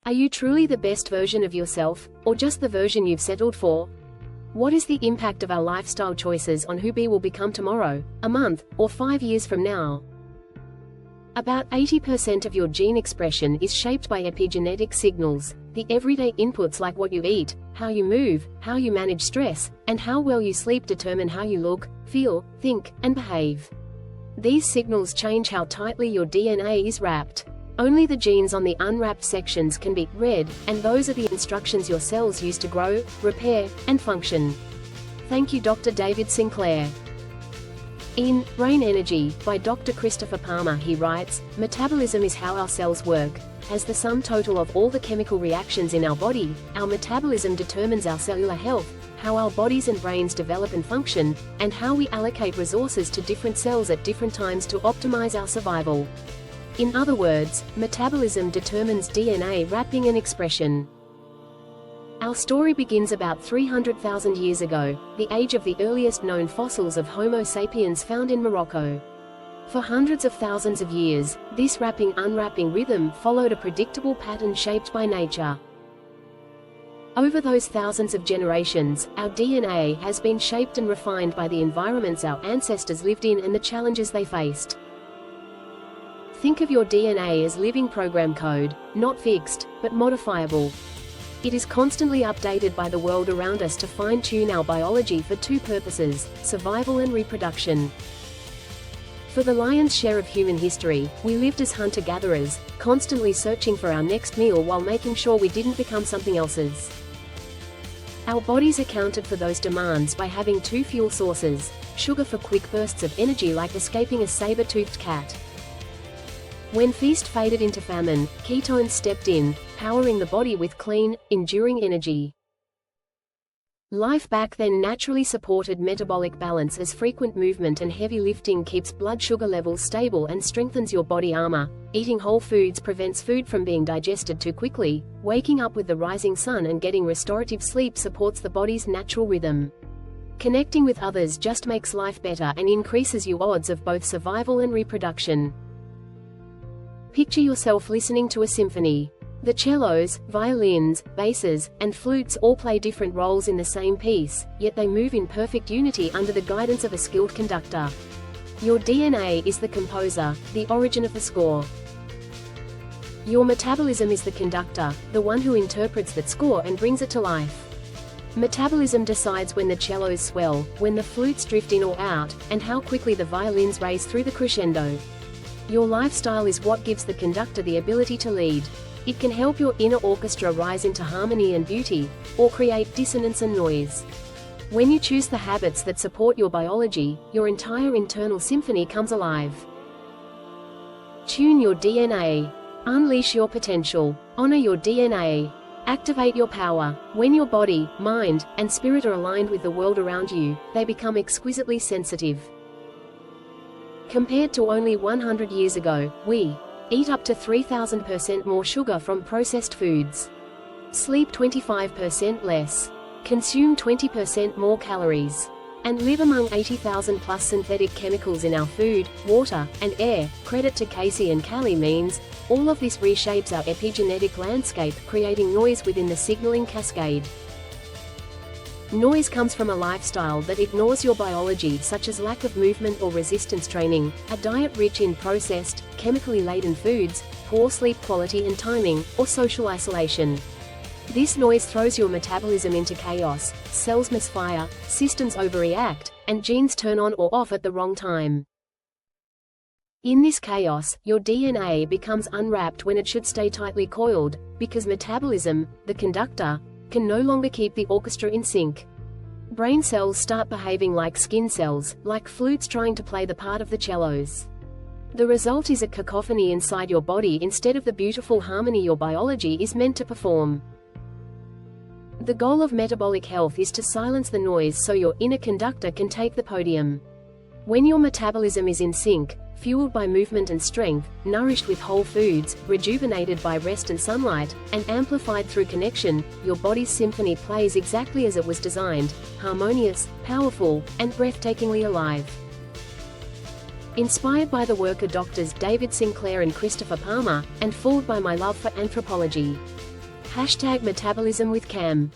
Are you truly the best version of yourself, or just the version you've settled for? What is the impact of our lifestyle choices on who we will become tomorrow, a month, or 5 years from now? About 80% of your gene expression is shaped by epigenetic signals, the everyday inputs like what you eat, how you move, how you manage stress, and how well you sleep determine how you look, feel, think, and behave. These signals change how tightly your DNA is wrapped. Only the genes on the unwrapped sections can be read, and those are the instructions your cells use to grow, repair, and function. Thank you, Dr. David Sinclair. In Brain Energy, by Dr. Christopher Palmer, he writes, "Metabolism is how our cells work. As the sum total of all the chemical reactions in our body, our metabolism determines our cellular health, how our bodies and brains develop and function, and how we allocate resources to different cells at different times to optimize our survival." In other words, metabolism determines DNA wrapping and expression. Our story begins about 300,000 years ago, the age of the earliest known fossils of Homo sapiens found in Morocco. For hundreds of thousands of years, this wrapping-unwrapping rhythm followed a predictable pattern shaped by nature. Over those thousands of generations, our DNA has been shaped and refined by the environments our ancestors lived in and the challenges they faced. Think of your DNA as living program code, not fixed, but modifiable. It is constantly updated by the world around us to fine-tune our biology for two purposes: survival and reproduction. For the lion's share of human history, we lived as hunter-gatherers, constantly searching for our next meal while making sure we didn't become something else's. Our bodies accounted for those demands by having two fuel sources: sugar for quick bursts of energy like escaping a saber-toothed cat. When feast faded into famine, ketones stepped in, powering the body with clean, enduring energy. Life back then naturally supported metabolic balance, as frequent movement and heavy lifting keeps blood sugar levels stable and strengthens your body armor. Eating whole foods prevents food from being digested too quickly. Waking up with the rising sun and getting restorative sleep supports the body's natural rhythm. Connecting with others just makes life better and increases your odds of both survival and reproduction. Picture yourself listening to a symphony. The cellos, violins, basses, and flutes all play different roles in the same piece, yet they move in perfect unity under the guidance of a skilled conductor. Your DNA is the composer, the origin of the score. Your metabolism is the conductor, the one who interprets that score and brings it to life. Metabolism decides when the cellos swell, when the flutes drift in or out, and how quickly the violins race through the crescendo. Your lifestyle is what gives the conductor the ability to lead. It can help your inner orchestra rise into harmony and beauty, or create dissonance and noise. When you choose the habits that support your biology, your entire internal symphony comes alive. Tune your DNA. Unleash your potential. Honor your DNA. Activate your power. When your body, mind, and spirit are aligned with the world around you, they become exquisitely sensitive. Compared to only 100 years ago, we eat up to 3,000% more sugar from processed foods, sleep 25% less, consume 20% more calories, and live among 80,000 plus synthetic chemicals in our food, water, and air. Credit to Casey and Callie means, all of this reshapes our epigenetic landscape, creating noise within the signaling cascade. Noise comes from a lifestyle that ignores your biology, such as lack of movement or resistance training, a diet rich in processed, chemically laden foods, poor sleep quality and timing, or social isolation. This noise throws your metabolism into chaos, cells misfire, systems overreact, and genes turn on or off at the wrong time. In this chaos, your DNA becomes unwrapped when it should stay tightly coiled, because metabolism, the conductor, can no longer keep the orchestra in sync. Brain cells start behaving like skin cells, like flutes trying to play the part of the cellos. The result is a cacophony inside your body instead of the beautiful harmony your biology is meant to perform. The goal of metabolic health is to silence the noise so your inner conductor can take the podium. When your metabolism is in sync, fueled by movement and strength, nourished with whole foods, rejuvenated by rest and sunlight, and amplified through connection, your body's symphony plays exactly as it was designed: harmonious, powerful, and breathtakingly alive. Inspired by the work of Drs. David Sinclair and Christopher Palmer, and fooled by my love for anthropology, Hashtag Metabolism with Cam.